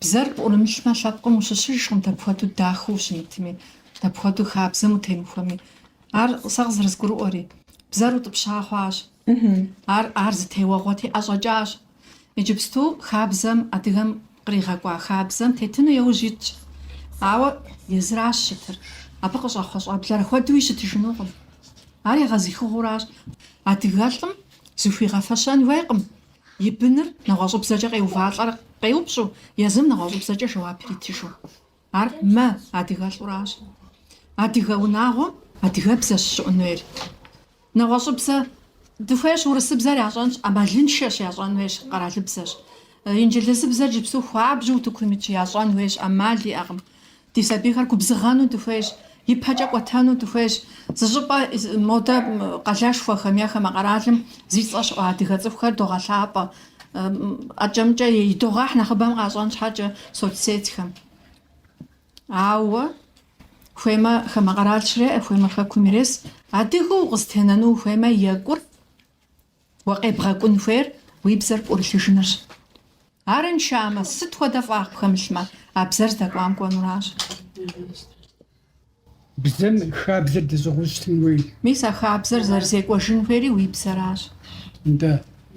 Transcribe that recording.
Бзэр урамлмал лапгам ушшишгам тапхату дахушни тими тапхату хабзам темхами ар сагз разгуру ори бзэрут бшахваш ар зэтэваготи ажажаш эжипсту хабзам адыгам григаква хабзам тетну явжич ава езраш шитэр апакаш ахаш аблара хвадуиш тишнугам ари газихураш адыгалам зуфига фашан вайгам ибнэр нагасуп сажаг эваалар Qayupsu yazım nağazıp saca şova piritişu. Ar ma adigal uraş. Adiga unağı adiga bzaş unver. Nağazıp sa dıfeş urası bzar yazan amalin şaş yazan veş qaralı bzaş. İncilisi bzar cipsu xabju tukumiç yazan veş amali ağım. Disabihar kubzğanu dıfeş ipacak watanu dıfeş zıjıpa moda qalaş faxamya maqaralım zitsaş adiga tsıfxar doğalapa Acamca yidogah naxbam qazan haja sotsetsxam. Awa xema xamaqaralshre xema xakumires adigu qstenanu xema yagur waqibghakun fer wibzer urlishner. Aran shama sit xoda faq xamlma abzer dakwam konurash. Bizden xabzer dizogustin wey. Misa xabzer zerzekoshin feri wibzerash. Da